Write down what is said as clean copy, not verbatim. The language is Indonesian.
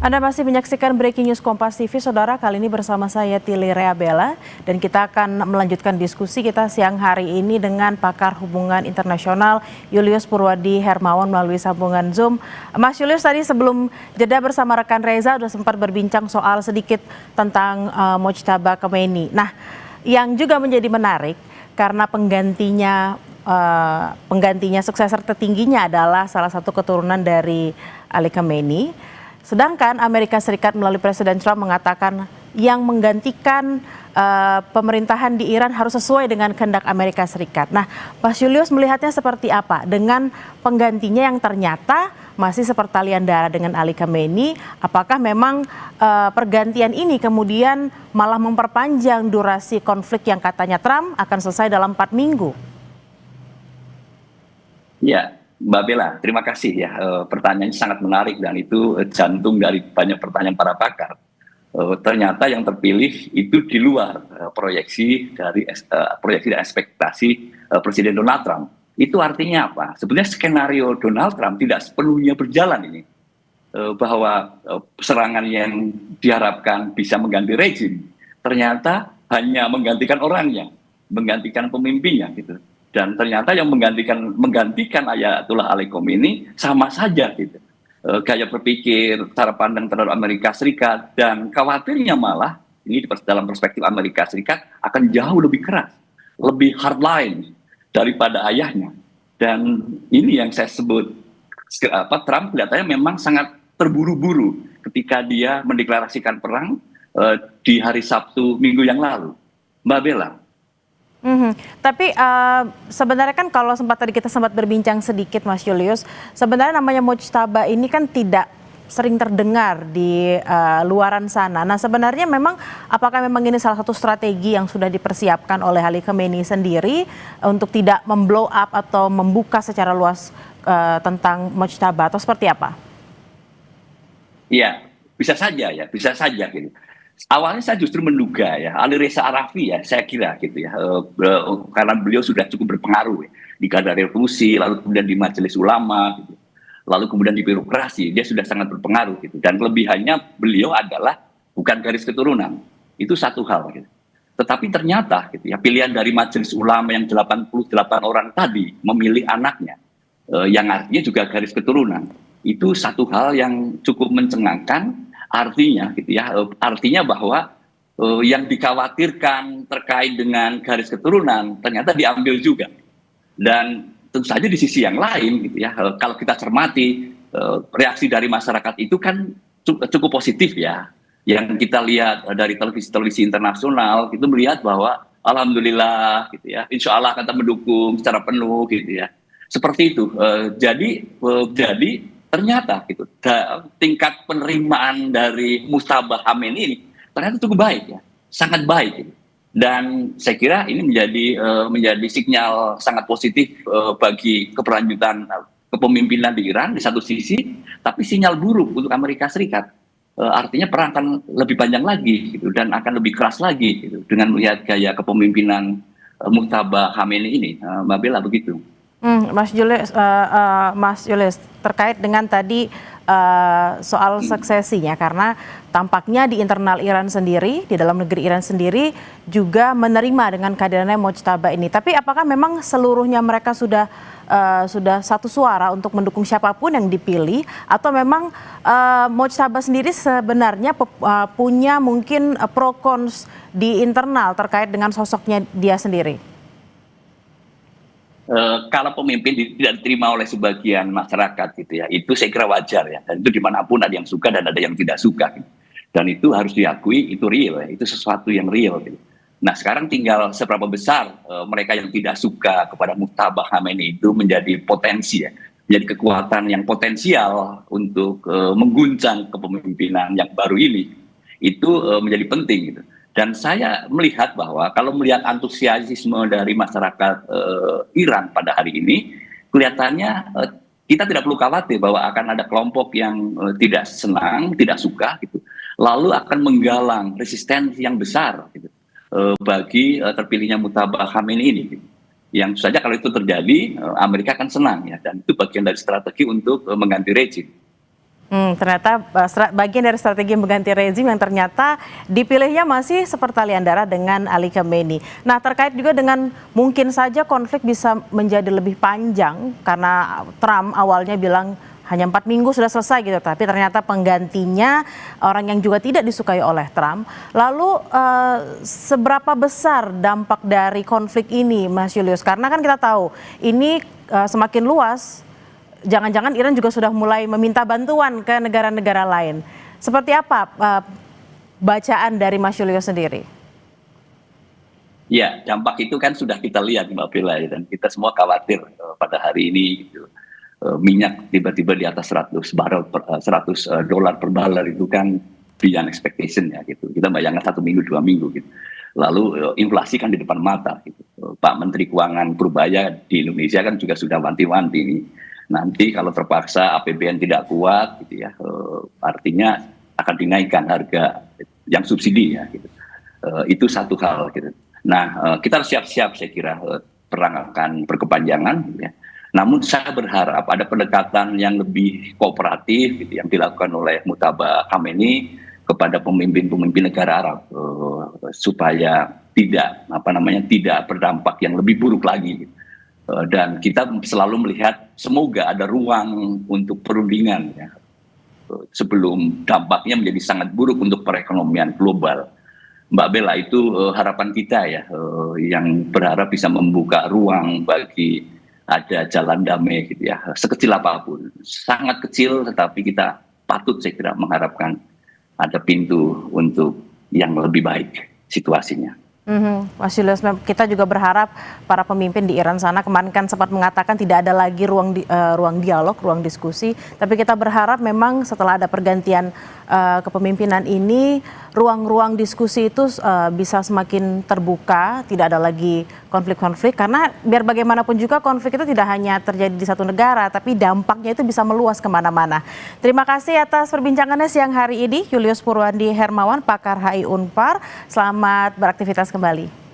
Anda masih menyaksikan Breaking News Kompas TV, Saudara. Kali ini bersama saya Tili Reabella dan kita akan melanjutkan diskusi kita siang hari ini dengan pakar hubungan internasional Julius Purwadi Hermawan melalui sambungan Zoom. Mas Julius, tadi sebelum jeda bersama rekan Reza sudah sempat berbincang soal sedikit tentang Mojtaba Khomeini. Nah, yang juga menjadi menarik karena penggantinya sukseser tertingginya adalah salah satu keturunan dari Ali Khamenei. Sedangkan Amerika Serikat melalui Presiden Trump mengatakan yang menggantikan pemerintahan di Iran harus sesuai dengan kehendak Amerika Serikat. Nah, Pak Julius melihatnya seperti apa dengan penggantinya yang ternyata masih sepertalian darah dengan Ali Khamenei? Apakah memang pergantian ini kemudian malah memperpanjang durasi konflik yang katanya Trump akan selesai dalam 4 minggu? Ya, Mbak Bella, terima kasih ya. Pertanyaannya sangat menarik dan itu jantung dari banyak pertanyaan para pakar. Ternyata yang terpilih itu di luar proyeksi dan ekspektasi Presiden Donald Trump. Itu artinya apa? Sebenarnya skenario Donald Trump tidak sepenuhnya berjalan ini. Bahwa serangan yang diharapkan bisa mengganti rezim, ternyata hanya menggantikan orangnya, menggantikan pemimpinnya gitu. Dan ternyata yang menggantikan Ayatollah Ali Khomeini sama saja gitu. Gaya berpikir, cara pandang terhadap Amerika Serikat, dan khawatirnya malah ini dalam perspektif Amerika Serikat akan jauh lebih keras, lebih hardline daripada ayahnya. Dan ini yang saya sebut Trump kelihatannya memang sangat terburu-buru ketika dia mendeklarasikan perang di hari Sabtu minggu yang lalu, Mbak Bella. Tapi sebenarnya kan kalau tadi kita sempat berbincang sedikit, Mas Julius, sebenarnya namanya Mojtaba ini kan tidak sering terdengar di luaran sana. Nah, sebenarnya memang apakah memang ini salah satu strategi yang sudah dipersiapkan oleh Ali Khamenei sendiri untuk tidak memblow up atau membuka secara luas tentang Mojtaba atau seperti apa? Iya, bisa saja gitu. Awalnya saya justru menduga ya, Ali Reza Arafi ya, saya kira gitu ya, karena beliau sudah cukup berpengaruh ya, di Garda Revolusi, lalu kemudian di Majelis Ulama, gitu. Lalu kemudian di birokrasi, dia sudah sangat berpengaruh gitu. Dan kelebihannya beliau adalah bukan garis keturunan, itu satu hal gitu. Tetapi ternyata gitu ya, pilihan dari Majelis Ulama yang 88 orang tadi memilih anaknya, yang artinya juga garis keturunan, itu satu hal yang cukup mencengangkan. Artinya gitu ya, artinya bahwa yang dikhawatirkan terkait dengan garis keturunan ternyata diambil juga. Dan tentu saja di sisi yang lain gitu ya, kalau kita cermati reaksi dari masyarakat itu kan cukup positif ya. Yang kita lihat dari televisi internasional itu melihat bahwa alhamdulillah gitu ya, insya Allah akan mendukung secara penuh gitu ya. Seperti itu. Jadi ternyata gitu tingkat penerimaan dari Mojtaba Khomeini ini ternyata cukup baik ya, sangat baik gitu. Dan saya kira ini menjadi sinyal sangat positif bagi keberlanjutan kepemimpinan di Iran di satu sisi, tapi sinyal buruk untuk Amerika Serikat. Artinya perang akan lebih panjang lagi gitu dan akan lebih keras lagi gitu dengan melihat gaya kepemimpinan Mojtaba Khomeini ini, Mbak Bella, begitu. Mas Julius, terkait dengan tadi soal suksesinya, karena tampaknya di internal Iran sendiri, di dalam negeri Iran sendiri juga menerima dengan kehadirannya Mojtaba ini. Tapi apakah memang seluruhnya mereka sudah satu suara untuk mendukung siapapun yang dipilih, atau memang Mojtaba sendiri sebenarnya punya mungkin pro cons di internal terkait dengan sosoknya dia sendiri? Kalau pemimpin tidak diterima oleh sebagian masyarakat gitu ya, itu saya kira wajar ya, dan itu dimanapun ada yang suka dan ada yang tidak suka gitu. Dan itu harus diakui, itu real ya, itu sesuatu yang real gitu. Nah, sekarang tinggal seberapa besar mereka yang tidak suka kepada Mojtaba Khomeini itu menjadi potensi ya, menjadi kekuatan yang potensial untuk mengguncang kepemimpinan yang baru ini, itu menjadi penting gitu. Dan saya melihat bahwa kalau melihat antusiasme dari masyarakat Iran pada hari ini, kelihatannya kita tidak perlu khawatir bahwa akan ada kelompok yang tidak senang, tidak suka, gitu, lalu akan menggalang resistensi yang besar gitu, bagi terpilihnya Mojtaba Khomeini ini. Gitu. Yang saja kalau itu terjadi, Amerika akan senang ya, dan itu bagian dari strategi untuk mengganti rezim. Ternyata bagian dari strategi mengganti rezim yang ternyata dipilihnya masih sepertalian darah dengan Ali Khamenei. Nah, terkait juga dengan mungkin saja konflik bisa menjadi lebih panjang karena Trump awalnya bilang hanya 4 minggu sudah selesai gitu, tapi ternyata penggantinya orang yang juga tidak disukai oleh Trump. Lalu seberapa besar dampak dari konflik ini, Mas Julius? Karena kan kita tahu ini semakin luas. Jangan-jangan Iran juga sudah mulai meminta bantuan ke negara-negara lain. Seperti apa bacaan dari Mas Julius sendiri? Ya, dampak itu kan sudah kita lihat Mbak Bella, dan kita semua khawatir pada hari ini gitu. Minyak tiba-tiba di atas 100 dolar per barrel itu kan beyond expectation ya gitu. Kita bayangkan 1 minggu 2 minggu gitu. Lalu inflasi kan di depan mata gitu. Pak Menteri Keuangan Purbaya di Indonesia kan juga sudah wanti-wanti nih. Nanti kalau terpaksa APBN tidak kuat gitu ya, artinya akan dinaikkan harga yang subsidi ya gitu. Itu satu hal gitu. Nah, kita harus siap-siap saya kira, perang akan berkepanjangan gitu ya. Namun saya berharap ada pendekatan yang lebih kooperatif gitu, yang dilakukan oleh Mujtaba Khamenei kepada pemimpin-pemimpin negara Arab, supaya tidak tidak berdampak yang lebih buruk lagi gitu. Dan kita selalu melihat semoga ada ruang untuk perundingan ya, sebelum dampaknya menjadi sangat buruk untuk perekonomian global. Mbak Bella, itu harapan kita ya, yang berharap bisa membuka ruang bagi ada jalan damai gitu ya, sekecil apapun, sangat kecil, tetapi kita patut saya kira mengharapkan ada pintu untuk yang lebih baik situasinya. Mas Julius, kita juga berharap para pemimpin di Iran sana, kemarin kan sempat mengatakan tidak ada lagi ruang dialog, ruang diskusi, tapi kita berharap memang setelah ada pergantian kepemimpinan ini, ruang-ruang diskusi itu bisa semakin terbuka, tidak ada lagi konflik-konflik, karena biar bagaimanapun juga konflik itu tidak hanya terjadi di satu negara, tapi dampaknya itu bisa meluas kemana-mana. Terima kasih atas perbincangannya siang hari ini, Julius Purwandi Hermawan, pakar HI Unpar. Selamat beraktivitas kembali.